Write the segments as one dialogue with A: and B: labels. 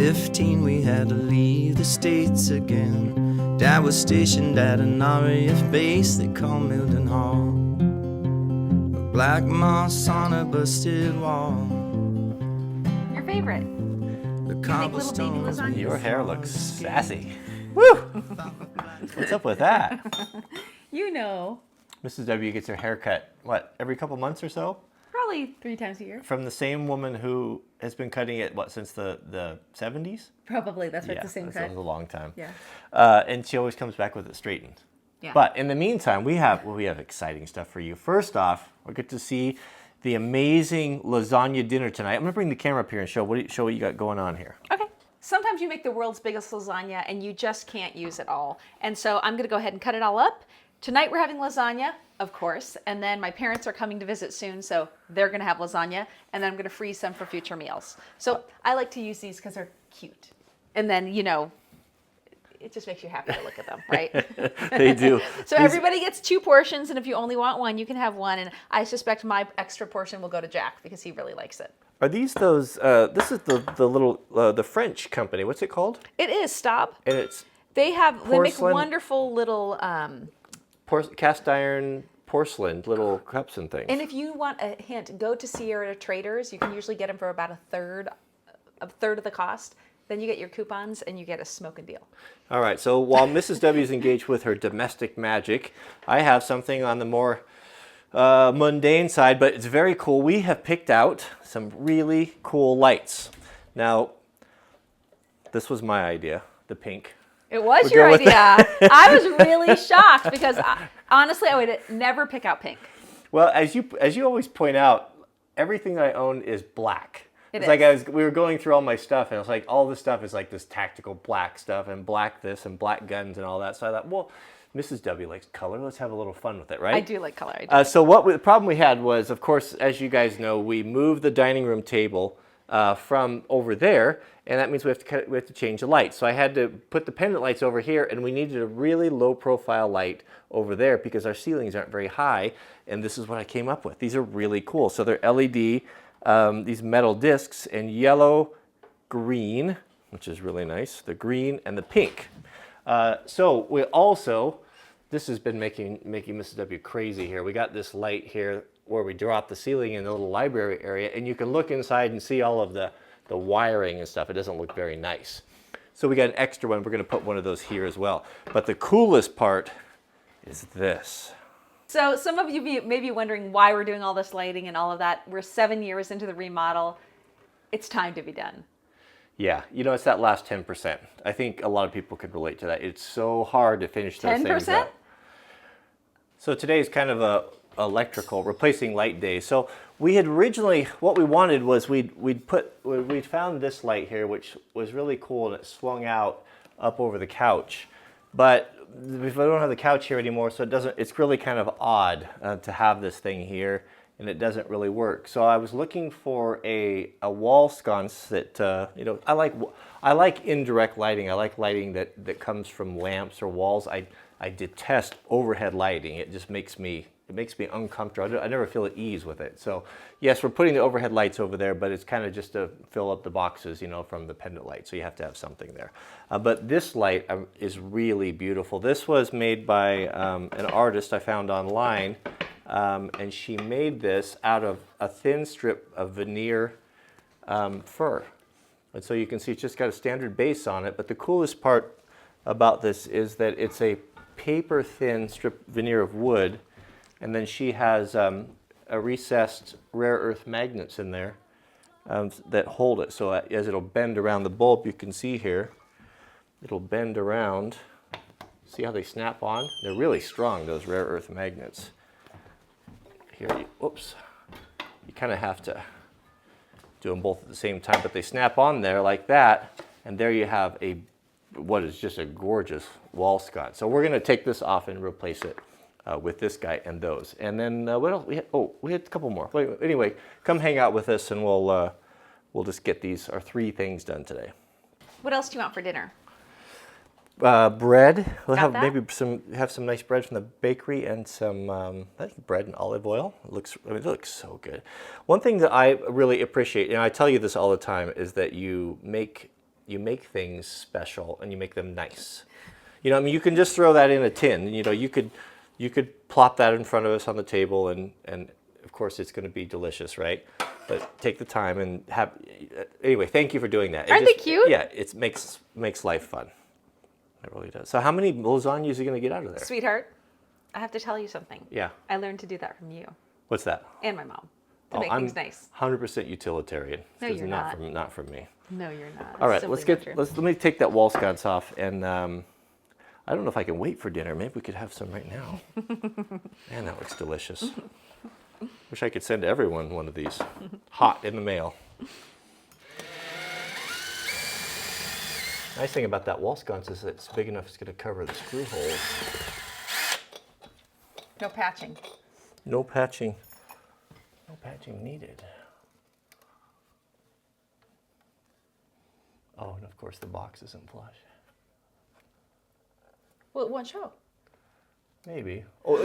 A: 15 we had to leave the States again. Dad was stationed at an RAF base they call Milden Hall. A black moss on a busted wall.
B: Your favorite?
A: The
B: cobblestones.
C: Your hair looks sassy. Woo! What's up with that?
B: You know.
C: Mrs. W gets her hair cut, what, every couple months or so?
B: Probably 3 times a year.
C: From the same woman who has been cutting it, what, since the 70s?
B: Probably, that's right,
C: Yeah,
B: the same
C: that
B: cut.
C: was a long time.
B: Yeah.
C: And she always comes back with it straightened.
B: Yeah.
C: But in the meantime, we have exciting stuff for you. First off, we get to see the amazing lasagna dinner tonight. I'm going to bring the camera up here and show what you got going on here.
B: Okay. Sometimes you make the world's biggest lasagna and you just can't use it all. And so I'm going to go ahead and cut it all up. Tonight we're having lasagna, of course, and then my parents are coming to visit soon, so they're going to have lasagna, and then I'm going to freeze some for future meals. So I like to use these because they're cute. And then, you know, it just makes you happy to look at them, right?
C: They do.
B: So everybody gets 2 portions, and if you only want one, you can have one. And I suspect my extra portion will go to Jack because he really likes it.
C: Are these those, this is the little, the French company, what's it called?
B: It is, stop.
C: And it's
B: They make
C: porcelain-
B: wonderful little...
C: cast iron porcelain little cups and things.
B: And if you want a hint, go to Sierra Traders. You can usually get them for about a third of the cost. Then you get your coupons and you get a smoking deal.
C: All right, so while Mrs. W is engaged with her domestic magic, I have something on the more mundane side, but it's very cool. We have picked out some really cool lights. Now, this was my idea, the pink.
B: It was
C: We'll
B: your
C: go with
B: idea. I was really shocked because honestly, I would never pick out pink.
C: Well, as you always point out, everything that I own is black. It's
B: It
C: like
B: is.
C: we were going through all my stuff, and it's like all this stuff is like this tactical black stuff and black this and black guns and all that. So I thought, well, Mrs. W likes color. Let's have a little fun with it, right?
B: I do like color. I do.
C: So the problem we had was, of course, as you guys know, we moved the dining room table from over there, and that means we have to change the light. So I had to put the pendant lights over here, and we needed a really low profile light over there because our ceilings aren't very high, and this is what I came up with. These are really cool. So they're LED, these metal discs, and yellow, green, which is really nice, the green and the pink. So we also, this has been making Mrs. W crazy here. We got this light here where we drop the ceiling in the little library area, and you can look inside and see all of the wiring and stuff. It doesn't look very nice. So we got an extra one. We're going to put one of those here as well. But the coolest part is this.
B: So some of you may be wondering why we're doing all this lighting and all of that. We're 7 years into the remodel. It's time to be done.
C: Yeah, you know, it's that last 10%. I think a lot of people could relate to that. It's so hard to finish those things
B: 10%?
C: up. So today is kind of a electrical replacing light day. So we had originally, what we wanted was we'd found this light here, which was really cool, and it swung out up over the couch. But we don't have the couch here anymore, so it's really kind of odd to have this thing here, and it doesn't really work. So I was looking for a wall sconce that, you know, I like indirect lighting. I like lighting that comes from lamps or walls. I detest overhead lighting. It just makes me uncomfortable. I never feel at ease with it. So yes, we're putting the overhead lights over there, but it's kind of just to fill up the boxes, you know, from the pendant light. So you have to have something there. But this light is really beautiful. This was made by an artist I found online, and she made this out of a thin strip of veneer fur. And so you can see it's just got a standard base on it. But the coolest part about this is that it's a paper thin strip veneer of wood. And then she has a recessed rare earth magnets in there that hold it. So as it'll bend around the bulb, you can see here, it'll bend around. See how they snap on? They're really strong, those rare earth magnets. Here, oops. You kind of have to do them both at the same time, but they snap on there like that. And there you have what is just a gorgeous wall sconce. So we're going to take this off and replace it with this guy and those. And then what else? We had a couple more. Anyway, come hang out with us, and we'll just get our 3 things done today.
B: What else do you want for dinner?
C: Bread. We'll
B: Got
C: have
B: that?
C: maybe some nice bread from the bakery and some I think bread and olive oil. It looks so good. One thing that I really appreciate, and I tell you this all the time, is that you make you make things special and you make them nice. You know, I mean, you can just throw that in a tin. You know, you could plop that in front of us on the table, and of course it's going to be delicious, right? But take the time and have. Anyway, thank you for doing that.
B: Aren't they cute?
C: Yeah, it makes life fun. It really does. So, how many lasagnas are you going to get out of there?
B: Sweetheart, I have to tell you something.
C: Yeah.
B: I learned to do that from you
C: What's that?
B: and my mom to make things nice.
C: 100% utilitarian.
B: No,
C: This is
B: you're
C: not.
B: not.
C: Not from me.
B: No, you're not.
C: All right,
B: It's
C: let
B: simply not true.
C: me take that wall sconce off, and I don't know if I can wait for dinner. Maybe we could have some right now. Man, that looks delicious. Wish I could send everyone one of these, hot in the mail. Nice thing about that wall sconce is that it's big enough it's going to cover the screw holes.
B: No patching.
C: No patching. No patching needed. Oh, and of course the box isn't flush.
B: Well, it won't show.
C: Maybe. Oh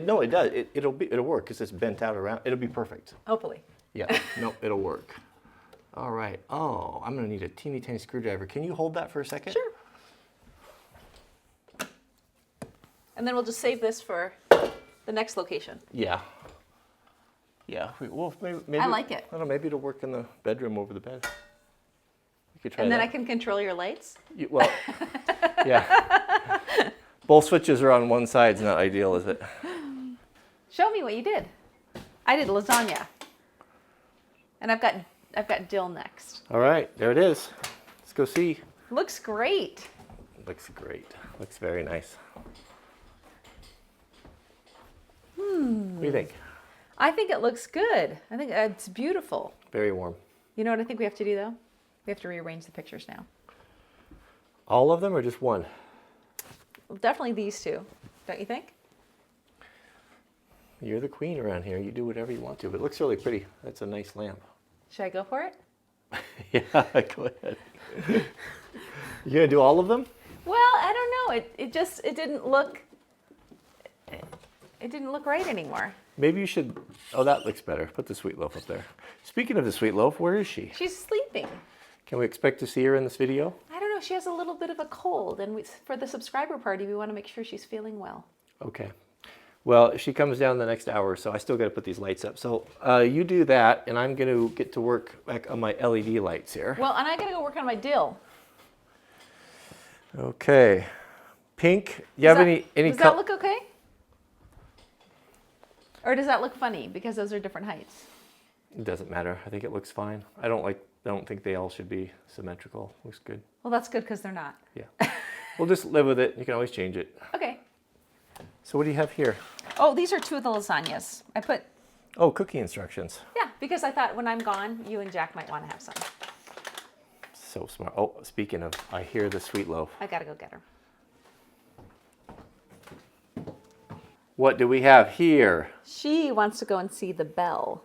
C: no, it does. It'll work because it's bent out around. It'll be perfect.
B: Hopefully.
C: Yeah. No, it'll work. All right. Oh, I'm gonna need a teeny tiny screwdriver. Can you hold that for a second?
B: Sure. And then we'll just save this for the next location.
C: Yeah. Yeah. Well, maybe.
B: I like it.
C: I don't know. Maybe it'll work in the bedroom over the bed. You could try
B: And then
C: that.
B: I can control your lights.
C: Well, yeah. Both switches are on one side. It's not ideal, is it?
B: Show me what you did. I did lasagna. And I've got dill next.
C: All right. There it is. Let's go see.
B: Looks great.
C: Looks great. Looks very nice. What do you think?
B: I think it looks good. I think it's beautiful.
C: Very warm.
B: You know what I think we have to do though? We have to rearrange the pictures now.
C: All of them or just one?
B: Well, definitely these two. Don't you think?
C: You're the queen around here. You do whatever you want to, but it looks really pretty. That's a nice lamp.
B: Should I go for it?
C: Yeah, go ahead. You gonna do all of them?
B: Well, I don't know. It didn't look right anymore.
C: Maybe you should. Oh, that looks better. Put the sweet loaf up there. Speaking of the sweet loaf, where is she?
B: She's sleeping.
C: Can we expect to see her in this video?
B: I don't know. She has a little bit of a cold, and for the subscriber party, we want to make sure she's feeling well.
C: Okay. Well, she comes down the next hour, so I still got to put these lights up. So you do that, and I'm going to get to work back on my LED lights here.
B: Well, and I got to go work on my dill.
C: Okay. Pink. You have any?
B: Does that look okay? Or does that look funny because those are different heights?
C: It doesn't matter. I think it looks fine. I don't think they all should be symmetrical. Looks good.
B: Well, that's good because they're not.
C: Yeah. We'll just live with it. You can always change it.
B: Okay.
C: So what do you have here?
B: Oh, these are two of the lasagnas. I put,
C: Oh, cookie instructions.
B: yeah, because I thought when I'm gone, you and Jack might want to have some.
C: So smart. Oh, speaking of, I hear the sweet loaf.
B: I got to go get her.
C: What do we have here?
B: She wants to go and see the bell.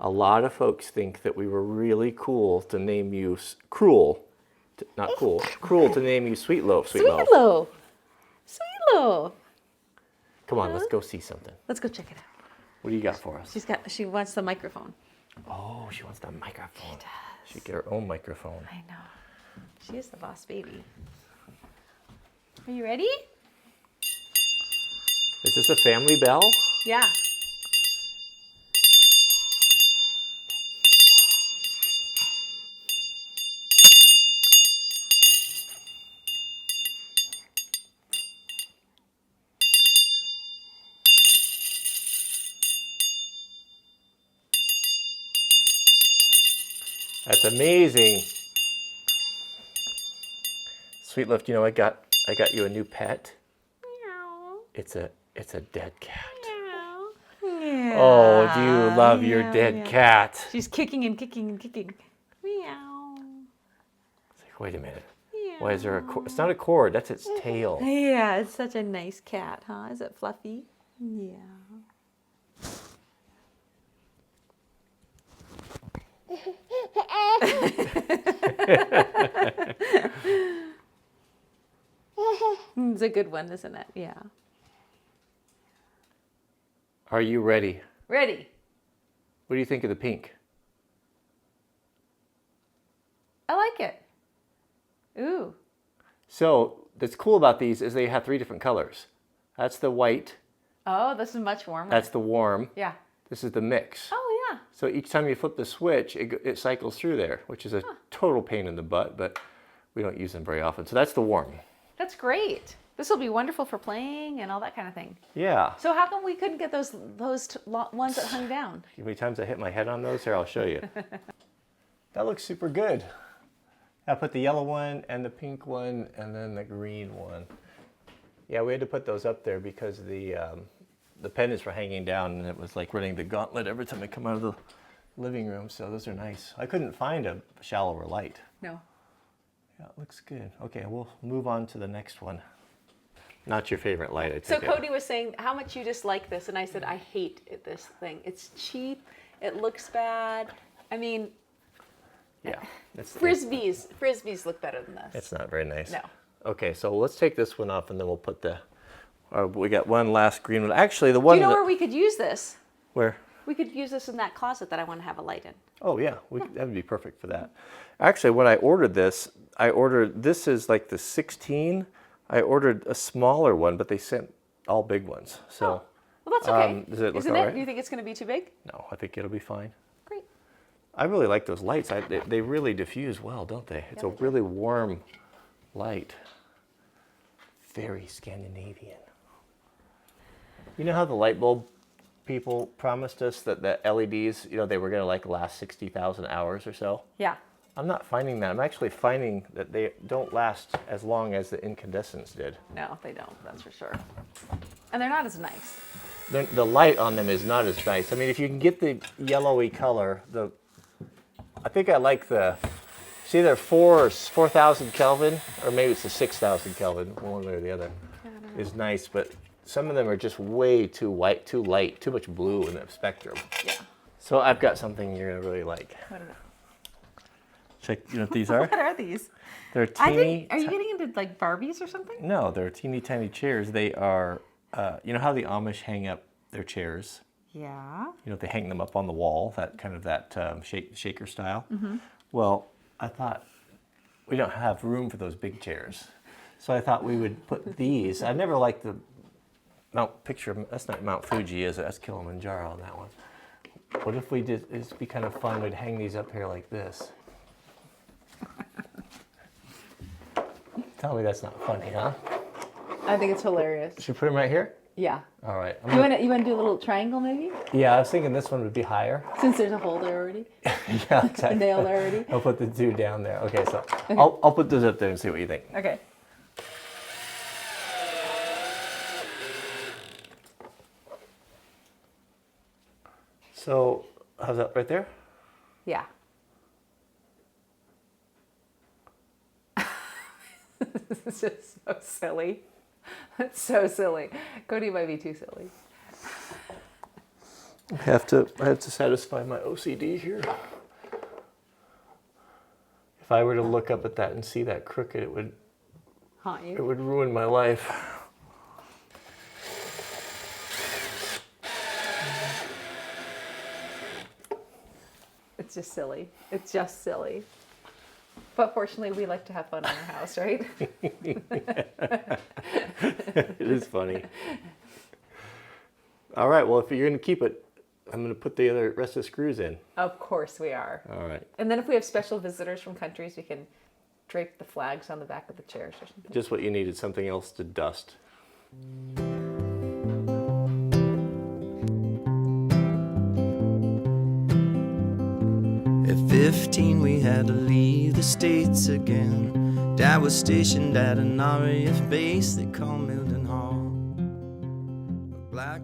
C: A lot of folks think that we were really cool to name you cruel. Not cool. Cruel to name you Sweet Loaf, Sweet Loaf.
B: Loaf. Sweet Loaf.
C: Come on, let's go see something.
B: Let's go check it out.
C: What do you got for us?
B: She wants the microphone.
C: Oh, she wants the microphone.
B: She does.
C: She get her own microphone.
B: I know. She is the boss baby. Are you ready?
C: Is this a family bell?
B: Yeah.
C: That's amazing. Sweet Loaf, you know I got you a new pet.
B: Meow.
C: It's a dead cat.
B: Meow.
C: Oh, do you love your dead cat?
B: She's kicking and kicking and kicking. Meow.
C: It's like, wait a minute. Why is there a cord? It's not a cord, that's its tail.
B: Yeah, it's such a nice cat, huh? Is it fluffy? Yeah. It's a good one, isn't it? Yeah.
C: Are you ready?
B: Ready.
C: What do you think of the pink?
B: I like it. Ooh.
C: So what's cool about these is they have 3 different colors. That's the white.
B: Oh, this is much warmer.
C: That's the warm.
B: Yeah.
C: This is the mix.
B: Oh, yeah.
C: So each time you flip the switch, it cycles through there, which is a total pain in the butt, but we don't use them very often. So that's the warm.
B: That's great. This will be wonderful for playing and all that kind of thing.
C: Yeah.
B: So how come we couldn't get those ones that hung down?
C: How many times I hit my head on those? Here, I'll show you. That looks super good. I put the yellow one and the pink one and then the green one. Yeah, we had to put those up there because the pendants were hanging down and it was like running the gauntlet every time I come out of the living room. So those are nice. I couldn't find a shallower light.
B: No.
C: Yeah, it looks good. Okay, we'll move on to the next one. Not your favorite light, I take
B: So
C: it.
B: Cody was saying how much you dislike this, and I said I hate this thing. It's cheap. It looks bad. I mean,
C: Yeah.
B: frisbees look better than this.
C: It's not very nice.
B: No.
C: Okay, so let's take this one off and then we'll put the, we got one last green one. Actually, the
B: Do
C: one
B: you know where we could use this?
C: where?
B: We could use this in that closet that I want to have a light in.
C: Oh yeah, that would be perfect for that. Actually, when I ordered this is like the 16. I ordered a smaller one, but they sent all big ones. So,
B: Well, that's okay.
C: does it look
B: Isn't
C: all
B: it?
C: right?
B: Do you think it's going to be too big?
C: no, I think it'll be fine.
B: Great.
C: I really like those lights. They really diffuse well, don't they? It's a really warm light. Very Scandinavian. You know how the light bulb people promised us that the LEDs, they were going to like last 60,000 hours or so?
B: Yeah.
C: I'm not finding that. I'm actually finding that they don't last as long as the incandescents did.
B: No, they don't. That's for sure. And they're not as nice.
C: The light on them is not as nice. I mean, if you can get the yellowy color, I think I like it's either 4,000 Kelvin, or maybe it's the 6,000 Kelvin, one way or the other, is nice. But some of them are just way too white, too light, too much blue in the spectrum.
B: Yeah.
C: So I've got something you're gonna really like.
B: I don't know.
C: Check, you know what these are?
B: What are these?
C: They're teeny.
B: Are you getting into like Barbies or something?
C: No, they're teeny tiny chairs. They are, you know how the Amish hang up their chairs?
B: Yeah.
C: They hang them up on the wall, that shaker style. Mm-hmm. Well, I thought we don't have room for those big chairs. So I thought we would put these. I never liked the that's not Mount Fuji, is it? That's Kilimanjaro on that one. What if we did, it'd be kind of fun, we'd hang these up here like this. Tell me that's not funny, huh?
B: I think it's hilarious.
C: Should we put them right here?
B: Yeah.
C: All right.
B: You want to do a little triangle maybe?
C: Yeah, I was thinking this one would be higher.
B: Since there's a hole there already.
C: Yeah, exactly.
B: Nailed already.
C: I'll put the 2 down there. Okay, so I'll put those up there and see what you think.
B: Okay.
C: So, how's that right there?
B: Yeah. This is just so silly. It's so silly. Cody might be too silly.
C: I have to satisfy my OCD here. If I were to look up at that and see that crooked, it would
B: Haunt you?
C: It would ruin my life.
B: It's just silly. It's just silly. But fortunately, we like to have fun in our house, right?
C: It is funny. All right, well, if you're going to keep it, I'm going to put the rest of the screws in.
B: Of course we are.
C: All right.
B: And then if we have special visitors from countries, we can drape the flags on the back of the chairs or something.
C: Just what you needed, something else to dust.
A: At 15 we had to leave the States again. Dad was stationed at an RAF base they call Mildenhall. A black